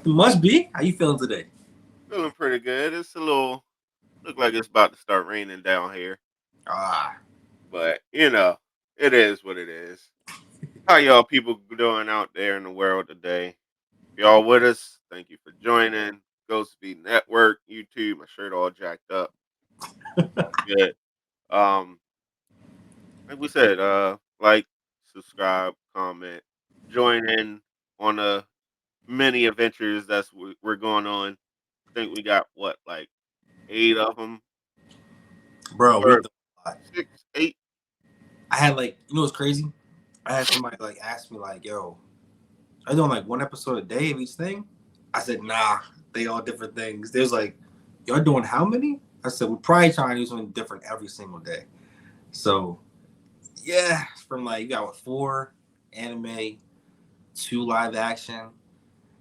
Nothing must be. How you feeling today? Feeling pretty good. It's a little look like it's about to start raining down here, Ah, but it is what it is. How y'all people doing out there in the world today? If y'all with us, thank you for joining. Ghost Speed Network, YouTube. My shirt all jacked up. Good. Um, like we said, like, subscribe, comment, join in on the many adventures we're going on. I think we got what, like 8 of them bro, we or do a lot. 6, 8. I had like, what's crazy? I had somebody like ask me like, "Yo, are you doing like one episode a day of each thing?" I said, "Nah, they all different things." They was like, "Y'all doing how many?" I said, "We're probably trying to do something different every single day." So yeah, from like you got what, four anime, two live action,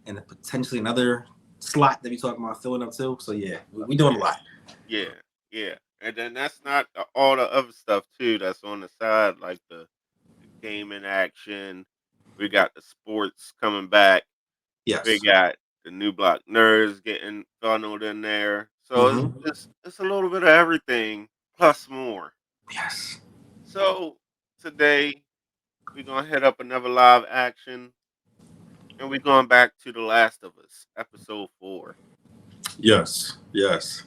and then potentially another slot that we talking about filling up too. So yeah, we doing a lot. Yeah, yeah, and then that's not all the other stuff too that's on the side, like the gaming action. We got the sports coming back. We Yes. got the New Block Nerds getting funneled in there. So it's Mm-hmm. just it's a little bit of everything plus more. Yes. So today we're gonna hit up another live action, and we're going back to The Last of Us, episode 4. Yes. Yes.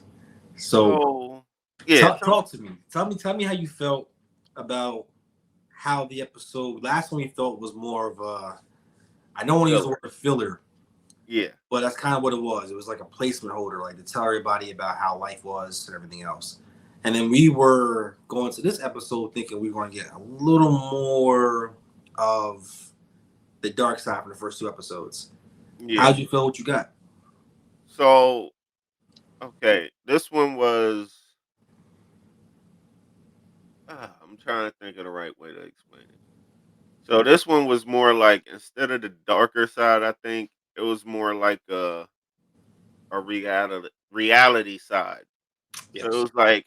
So So yeah, talk to me. Tell me how you felt about how the episode last one you felt was more of a, I don't want to use the filler. word filler, Yeah. but that's kind of what it was. It was like a placement holder, like to tell everybody about how life was and everything else. And then we were going to this episode thinking we were going to get a little more of the dark side from the first two episodes. Yeah. How'd you feel? What you got? So okay, this one was. I'm trying to think of the right way to explain it. So this one was more like, instead of the darker side, I think it was more like a reality side. So it Yes. was like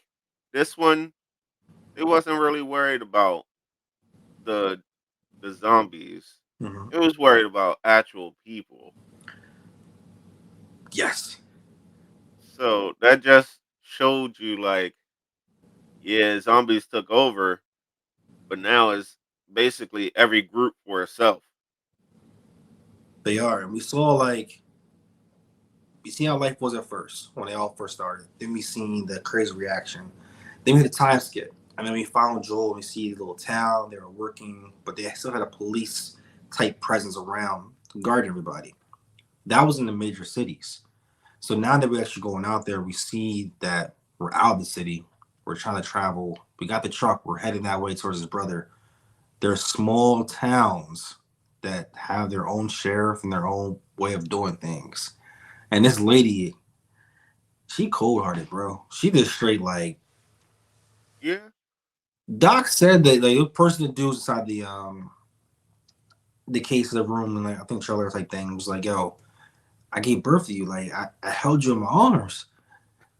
this one. It wasn't really worried about the the zombies. Mm-hmm. It was worried about actual people. Yes. So that just showed you, like, yeah, zombies took over, but now it's basically every group for itself. They are. And we saw like we see how life was at first when they all first started. Then we seen the crazy reaction. Then we had a time skip. And then we found Joel and we see the little town. They were working, but they still had a police type presence around guarding everybody. That was in the major cities. So now that we're actually going out there, we see that we're out of the city. We're trying to travel. We got the truck. We're heading that way towards his brother. There's small towns that have their own sheriff and their own way of doing things. And this lady, she cold hearted, bro. She just straight like Yeah, Doc said that like the person that dudes inside the case of the room and like I think trailer type thing was like, yo, I gave birth to you. Like I held you in my arms.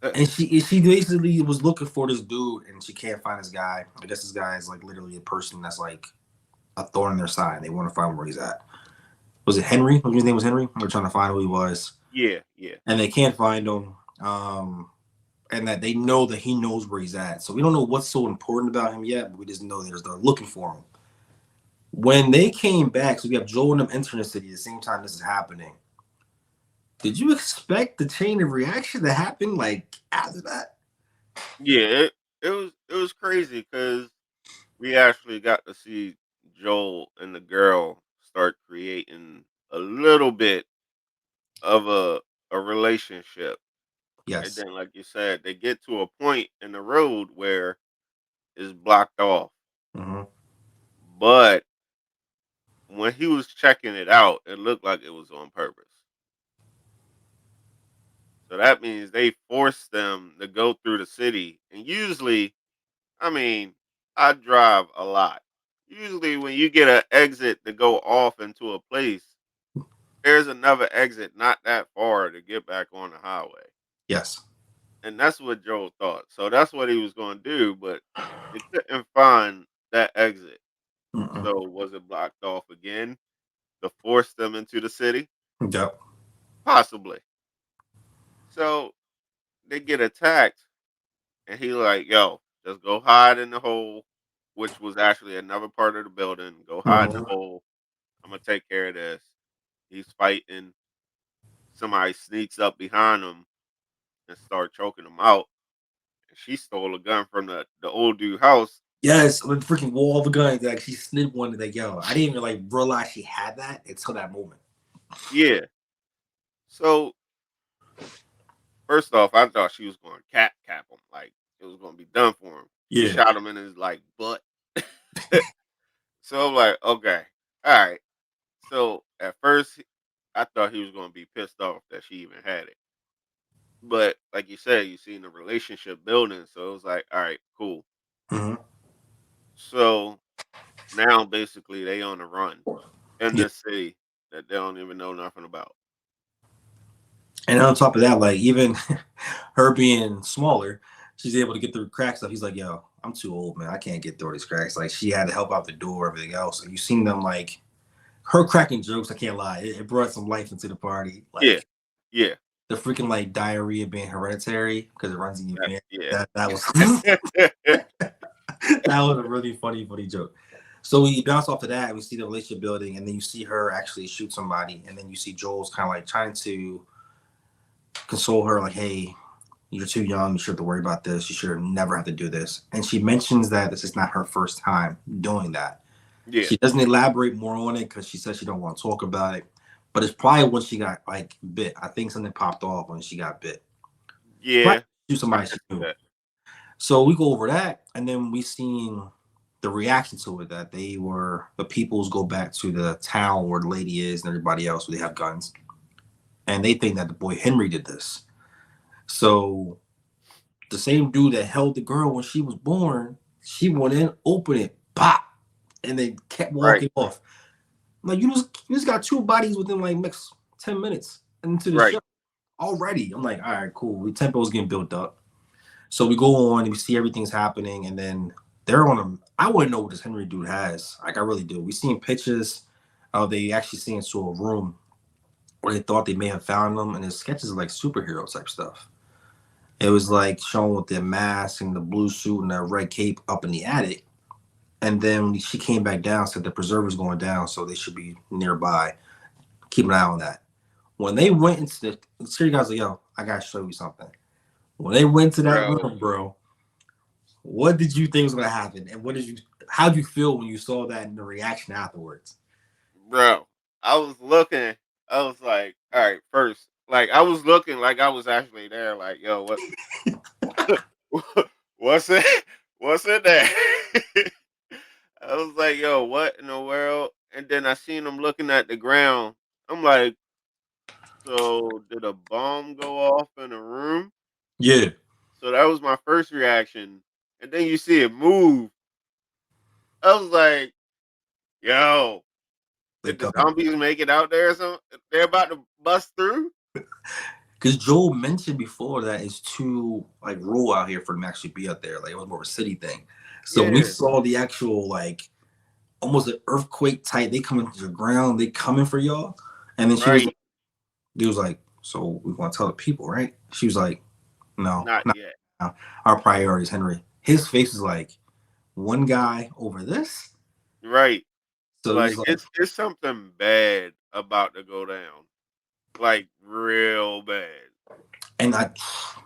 And she basically was looking for this dude and she can't find this guy. I guess this guy is like literally a person that's like a thorn in their side. They want to find where he's at. Was it Henry? His name was Henry. They're trying to find who he was. yeah, yeah. And they can't find him. And that they know that he knows where he's at. So we don't know what's so important about him yet, but we just know they're looking for him. When they came back, so we have Joel and them entering the city at the same time this is happening. Did you expect the chain of reaction to happen like after that? Yeah, it was crazy because we actually got to see Joel and the girl start creating a little bit of a relationship, and Yes. then, like you said, they get to a point in the road where it's blocked off. Mm-hmm. But when he was checking it out, it looked like it was on purpose. So that means they forced them to go through the city. And usually, I mean, I drive a lot. Usually, when you get an exit to go off into a place, there's another exit not that far to get back on the highway. Yes. And that's what Joel thought. So that's what he was going to do, but they couldn't find that exit. Mm-mm. So was it blocked off again to force them into the city? Yep. Possibly. So they get attacked, and he like, yo, just go hide in the hole, which was actually another part of the building. Go hide in the Mhm. hole. I'm gonna take care of this. He's fighting. Somebody sneaks up behind him and start choking him out. And she stole a gun from the old dude house. Yes, with the freaking wall of the guns. Like she slid one. Like yo, I didn't even like realize she had that until that moment. Yeah. So first off, I thought she was going to cap him, like it was going to be done for him. She Yeah. shot him in his like butt. So I'm like, okay, all right. So at first, I thought he was going to be pissed off that she even had it. But like you said, you seen the relationship building, so it was like, all right, cool. Hmm. So now basically they on the run in Yeah. this city that they don't even know nothing about. And on top of that, like even her being smaller, she's able to get through cracks stuff. He's like, yo, I'm too old, man. I can't get through these cracks. Like she had to help out the door, everything else. And you seen them like her cracking jokes. I can't lie. It brought some life into the party. Yeah, Like yeah, the freaking like diarrhea being hereditary because it runs in your family. yeah. That was that was a really funny joke. So we bounce off of that. We see the relationship building, and then you see her actually shoot somebody, and then you see Joel's kind of like trying to console her, like, "Hey, you're too young. You should have to worry about this. You should have never have to do this." And she mentions that this is not her first time doing that. Yeah, She doesn't elaborate more on it because she says she don't want to talk about it. But it's probably when she got like bit. I think something popped off when she got bit. Probably yeah. shoot I somebody can she see knew. that. So we go over that, and then we seen the reaction to it that the peoples go back to the town where the lady is and everybody else where they have guns, and they think that the boy Henry did this. So the same dude that held the girl when she was born, she went in, opened it, pop, and they kept Right, walking off. Like you just got two bodies within like next 10 minutes into the right. show already. I'm like, all right, cool. The tempo's getting built up. So we go on and we see everything's happening, and then they're on a. I want to know what this Henry dude has. Like I really do. We seen pictures. They actually see into a room where they thought they may have found them, and his sketches are like superhero type stuff. It was like shown with the mask and the blue suit and the red cape up in the attic. And then when she came back down, said the preserver's going down, so they should be nearby. Keep an eye on that. When they went into the security guys like, yo, I gotta show you something. When they went to that Bro, room, bro, what did you think was gonna happen? And how did you feel when you saw that and the reaction afterwards? bro. I was looking. I was like, all right, first, like I was looking like I was actually there. Like, yo, what's it? What's in there? I was like, yo, what in the world? And then I seen him looking at the ground. I'm like, so did a bomb go off in the room? Yeah, So that was my first reaction. And then you see it move. I was like, yo, they did the come out. zombies make it out there or something? They're about to bust through? Because Joel mentioned before that it's too like rural out here for them to actually be out there. Like it was more of a city thing. So when we Yeah, saw the actual like almost an earthquake type, they coming to the ground, they coming for y'all. And then right. he was like, so we want to tell the people, right? She was like, no, Not not yet. now. Our priority is Henry. His face is like one guy over this. Right. So he's Like like, it's something bad about to go down. Like real bad. and I,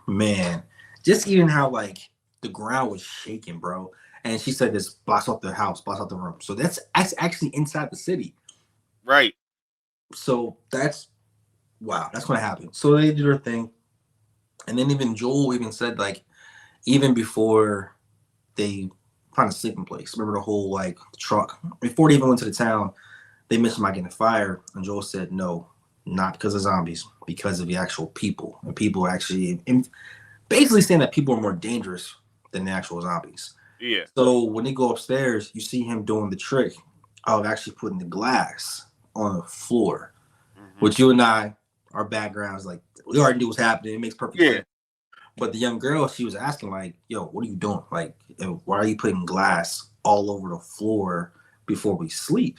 man, just even how like the ground was shaking, bro. And she said this blocks off the house, blocks off the room. So that's actually inside the city. Right. So that's wow, that's gonna happen. So they did their thing, and then even Joel even said like even before they found a sleeping place. Remember the whole like truck before they even went to the town. They mentioned about getting fired, and Joel said no, not because of zombies, because of the actual people, and people actually and basically saying that people are more dangerous than the actual zombies. Yeah. So when they go upstairs, you see him doing the trick of actually putting the glass on the floor, Hmm. which you and I, our backgrounds, like we already knew what's happening. It makes perfect Yeah. sense. But the young girl, she was asking like, "Yo, what are you doing? Like, why are you putting glass all over the floor before we sleep?"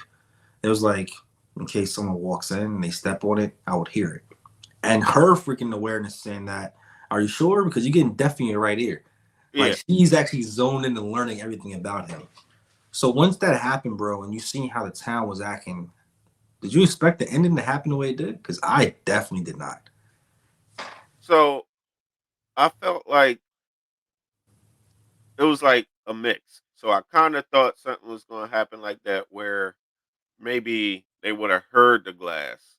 It was like, in case someone walks in and they step on it, I would hear it. and her freaking awareness saying that, "Are you sure? Because you're getting deaf in your right ear." Yeah. Like she's actually zoned into learning everything about him. So once that happened, bro, and you seen how the town was acting, did you expect the ending to happen the way it did? Because I definitely did not. So I felt like it was like a mix. So I kind of thought something was going to happen like that, where maybe they would have heard the glass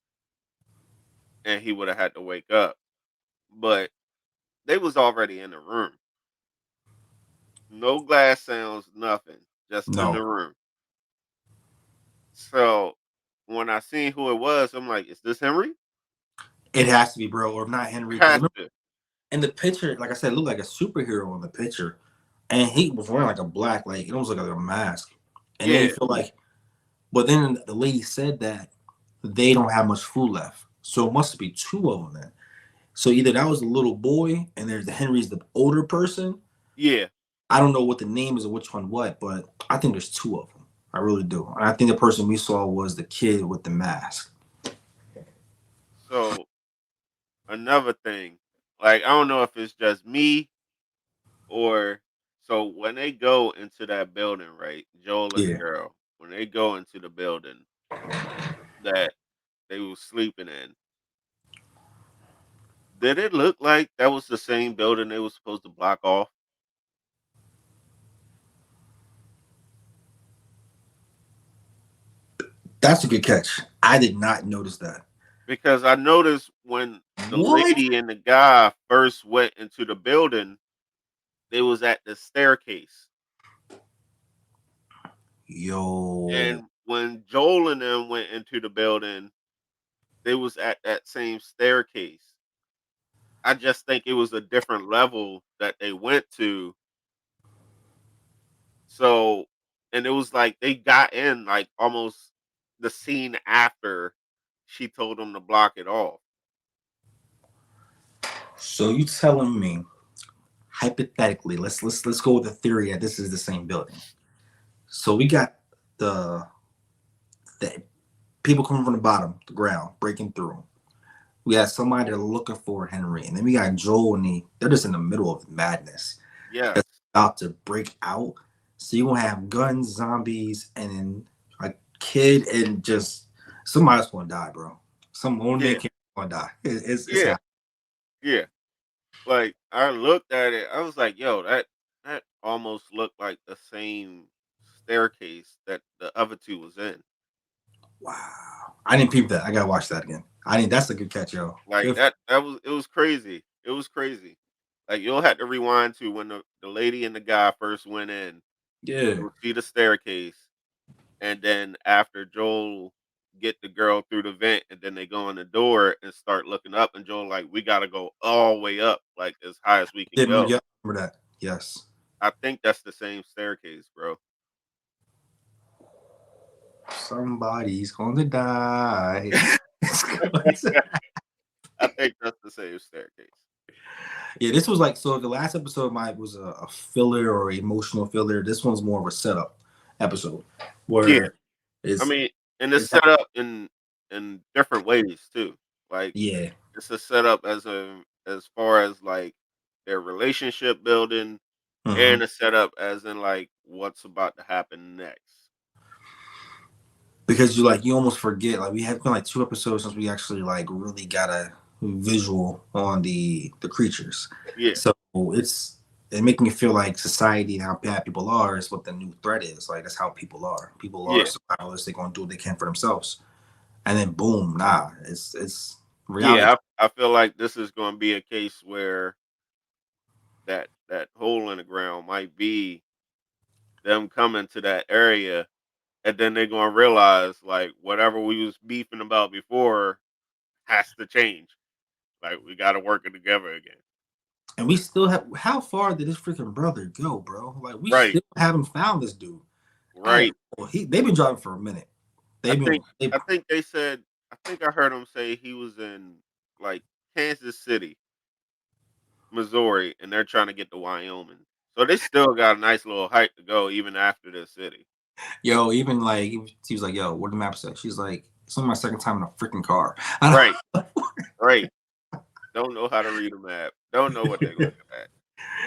and he would have had to wake up. But they was already in the room. No glass sounds, nothing, just in the No, room. So when I seen who it was, I'm like, is this Henry? it has to be, bro, or if not It Henry. Because has remember to. in the picture, like I said, it looked like a superhero in the picture, and he was wearing like a black, like it almost like a mask. And then you Yeah, feel like, but then the lady said that they don't have much food left, so it must be two of them then. So either that was the little boy, and there's the Henry's the older person. yeah. I don't know what the name is or which one what, but I think there's two of them. I really do. And I think the person we saw was the kid with the mask. So another thing, like I don't know if it's just me or so when they go into that building, right? Joel and the Yeah. girl, when they go into the building that they were sleeping in, did it look like that was the same building they were supposed to block off? That's a good catch. I did not notice that. Because I noticed when the What? lady and the guy first went into the building, they was at the staircase. Yo. And when Joel and them went into the building, they was at that same staircase. I just think it was a different level that they went to. So, and it was like they got in like almost the scene after she told them to block it off. So you telling me hypothetically, let's go with the theory that this is the same building. So we got the the people coming from the bottom, the ground, breaking through. We got somebody that are looking for Henry, and then we got Joel and they're just in the middle of madness. Yes. That's about to break out. So you gonna have guns, zombies, and then a kid, and just somebody's gonna die, bro. Some one man Yeah. can't gonna die. It's Yeah. happening. Yeah. Like, I looked at it, I was like, "Yo, that almost looked like the same staircase that the other 2 was in." Wow. I didn't peep that. I gotta watch that again. I didn't. That's a good catch, yo. Like, Good. that was it was crazy. It was crazy. Like, you'll have to rewind to when the lady and the guy first went in, Yeah. you'll see the staircase, and then after Joel get the girl through the vent, and then they go in the door and start looking up, and Joel like, "We gotta go all the way up, like, as high as we can Didn't go." yeah, remember that. Yes. I think that's the same staircase, bro. Somebody's gonna die. I think that's the same staircase. Yeah, this was like so. The last episode might was a filler or emotional filler. This one's more of a setup episode Yeah, where I it's, mean, and it's it's set up in different ways too. Like yeah. it's a setup as far as like their relationship building, Hmm. and a setup as in like what's about to happen next. Because you almost forget like we have been like two episodes since we actually like really got a visual on the creatures. Yeah, So it making me feel like society and how bad people are is what the new threat is. Like that's how people are. People are yeah, survivalists. They're gonna do what they can for themselves. And then boom, nah, it's reality. yeah. I feel like this is going to be a case where that hole in the ground might be them coming to that area, and then they're gonna realize like whatever we was beefing about before has to change. Like we got to work it together again. And we still have how far did this freaking brother go, bro? Like we Right, still haven't found this dude. At right. all. They've been driving for a minute. I They've been think I think they said I think I heard him say he was in like Kansas City, Missouri, and they're trying to get to Wyoming. So they still got a nice little hike to go even after this city. yo, even like he was like, yo, what the map say? She's like, it's only my second time in a freaking car. Right, right. Don't know how to read a map. Don't know what they're looking at.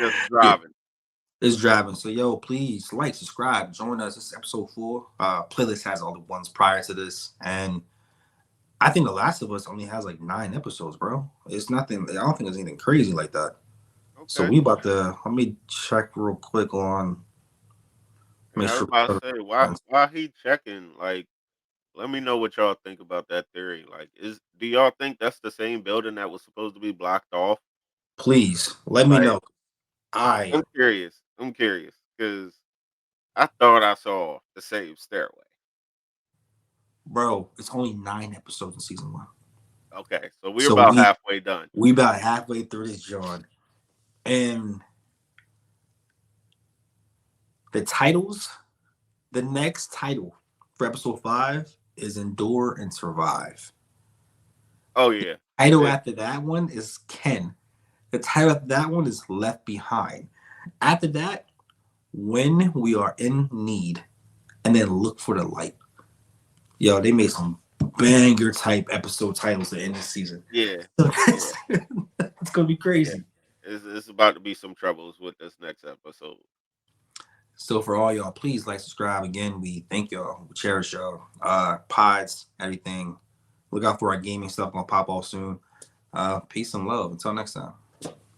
Just Yeah, driving. it's driving. So yo, please like, subscribe, join us. This is episode 4. Playlist has all the ones prior to this, and I think The Last of Us only has like 9 episodes, bro. It's nothing. I don't think it's anything crazy like that. So Okay. we about to let me check real quick on make Yeah, I was sure. about to say, why he checking? Like, let me know what y'all think about that theory. Like, do y'all think that's the same building that was supposed to be blocked off? Please let me Like, know. I I'm curious. I'm curious because I thought I saw the same stairway. Bro, it's only 9 episodes in season 1. Okay, so we're So about halfway done. we about halfway through this, John. And the titles, the next title for episode 5 is Endure and Survive. Oh yeah, Title it, after that one is Ken. The title after that one is Left Behind. After that, When We Are in Need, and then Look for the Light. Yo, they made some banger type episode titles to end this season. yeah, yeah, It's gonna be yeah. crazy. It's about to be some troubles with this next episode. So for all y'all, please like, subscribe. Again, we thank y'all. We cherish y'all. Pods, everything. Look out for our gaming stuff gonna pop off soon. Peace and love. Until next time.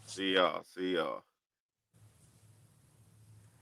See y'all. See y'all.